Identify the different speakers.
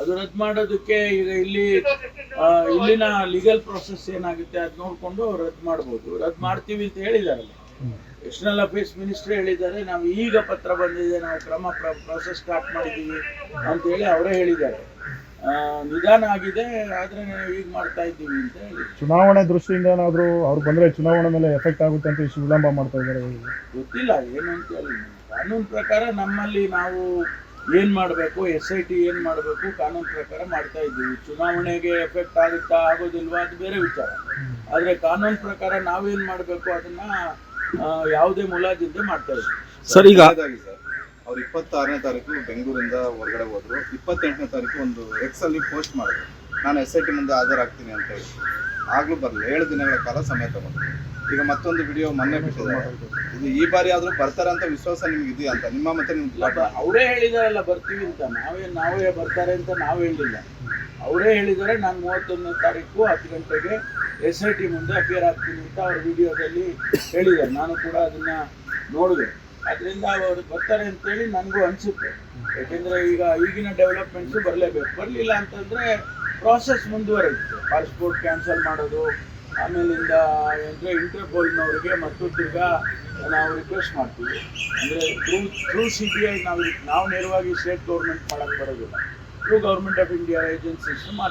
Speaker 1: ಅದು ರದ್ದು ಮಾಡೋದಕ್ಕೆ ಈಗ ಇಲ್ಲಿನ ಲೀಗಲ್ ಪ್ರೊಸೆಸ್ ಏನಾಗುತ್ತೆ ಅದು ನೋಡಿಕೊಂಡು ರದ್ದು ಮಾಡ್ಬೋದು. ರದ್ದು ಮಾಡ್ತೀವಿ ಅಂತ ಹೇಳಿದಾರಲ್ಲ, ಎಕ್ಸ್ಟರ್ನಲ್ ಅಫೇರ್ಸ್ ಮಿನಿಸ್ಟ್ರಿ ಹೇಳಿದ್ದಾರೆ. ನಾವು ಈಗ ಪತ್ರ ಬಂದಿದೆ, ನಾವು ಪ್ರೊಸೆಸ್ ಸ್ಟಾರ್ಟ್ ಮಾಡಿದ್ದೀವಿ ಅಂತೇಳಿ ಅವರೇ ಹೇಳಿದ್ದಾರೆ. ನಿಧಾನ ಆಗಿದೆ, ಆದರೆ ಈಗ ಮಾಡ್ತಾ ಇದ್ದೀವಿ ಅಂತ ಹೇಳಿ.
Speaker 2: ಚುನಾವಣೆ ದೃಷ್ಟಿಯಿಂದ ಏನಾದರೂ ಅವ್ರು ಬಂದರೆ ಚುನಾವಣೆ ಮೇಲೆ ಎಫೆಕ್ಟ್ ಆಗುತ್ತೆ ಅಂತ ಇಷ್ಟು ವಿಳಂಬ ಮಾಡ್ತಾ ಇದ್ದಾರೆ.
Speaker 1: ಗೊತ್ತಿಲ್ಲ ಏನು ಅಂತ ಹೇಳಿ. ಕಾನೂನು ಪ್ರಕಾರ ನಮ್ಮಲ್ಲಿ ನಾವು ಏನು ಮಾಡಬೇಕು, SIT ಏನು ಮಾಡಬೇಕು ಕಾನೂನು ಪ್ರಕಾರ ಮಾಡ್ತಾ ಇದ್ದೀವಿ. ಚುನಾವಣೆಗೆ ಎಫೆಕ್ಟ್ ಆಗುತ್ತಾ ಆಗೋದಿಲ್ವಾ ಅದು ಬೇರೆ ವಿಚಾರ. ಆದರೆ ಕಾನೂನು ಪ್ರಕಾರ ನಾವೇನು ಮಾಡಬೇಕು ಅದನ್ನ ಯಾವುದೇ ಮುಲಾಜಿಲ್ಲದೆ ಮಾಡ್ತಾ ಇದ್ದೀವಿ.
Speaker 3: ಸರ್, ಈಗ
Speaker 4: ಅವ್ರು 26ನೇ ತಾರೀಕು ಬೆಂಗಳೂರಿಂದ ಹೊರಗಡೆ ಹೋದ್ರು. 28ನೇ ತಾರೀಕು ಒಂದು ಎಕ್ಸಲ್ಲಿ ಪೋಸ್ಟ್ ಮಾಡಿದ್ರು, ನಾನು SIT ಮುಂದೆ ಹಾಜರಾಗ್ತೀನಿ ಅಂತ ಹೇಳಿ. ಆಗ್ಲೂ ಬರಲಿಲ್ಲ, 7 ದಿನಗಳ ಕಾಲ ಸಮಯ ತಗೊಂಡ್ರು. ಈಗ ಮತ್ತೊಂದು ವಿಡಿಯೋ ಮೊನ್ನೆ ಬಿಟ್ಟಿದ್ದಾರೆ. ಇದು ಈ ಬಾರಿ ಆದ್ರೂ ಬರ್ತಾರೆ ಅಂತ ವಿಶ್ವಾಸ ನಿಮ್ಗೆ ಇದೆಯಾ ಅಂತ ನಿಮ್ಮ ಮತ್ತೆ
Speaker 1: ಅವರೇ ಹೇಳಿದಾರಲ್ಲ ಬರ್ತೀವಿ ಅಂತ. ನಾವೇ ಬರ್ತಾರೆ ಅಂತ ನಾವು ಹೇಳಿಲ್ಲ, ಅವರೇ ಹೇಳಿದ್ದಾರೆ. ನಾನು 31ನೇ ತಾರೀಕು 10 ಗಂಟೆಗೆ SIT ಮುಂದೆ ಅಪಿಯರ್ ಆಗ್ತೀನಿ ಅಂತ ಅವ್ರ ವಿಡಿಯೋದಲ್ಲಿ ಹೇಳಿದ್ದಾರೆ. ನಾನು ಕೂಡ ಅದನ್ನ ನೋಡಿದೆ. ಅದರಿಂದ ಅವರು ಬರ್ತಾರೆ ಅಂತೇಳಿ ನನಗೂ ಅನಿಸುತ್ತೆ. ಯಾಕೆಂದರೆ ಈಗಿನ ಡೆವಲಪ್ಮೆಂಟ್ಸು ಬರಲೇಬೇಕು. ಬರಲಿಲ್ಲ ಅಂತಂದರೆ ಪ್ರಾಸೆಸ್ ಮುಂದುವರಿಯುತ್ತೆ. ಪಾಸ್ಪೋರ್ಟ್ ಕ್ಯಾನ್ಸಲ್ ಮಾಡೋದು, ಆಮೇಲಿಂದ ಅಂದರೆ ಇಂಟರ್ಪೋಲ್ನವರಿಗೆ ಮತ್ತು ತಿರ್ಗಾ ನಾವು ರಿಕ್ವೆಸ್ಟ್ ಮಾಡ್ತೀವಿ. ಅಂದರೆ ಥ್ರೂ CBI ನಾವು ನೇರವಾಗಿ ಸ್ಟೇಟ್ ಗೌರ್ಮೆಂಟ್ ಮಾಡೋಕ್ಕೆ ಬರೋದಿಲ್ಲ. Through government of India agencies ಮಾಡ್ತೀವಿ.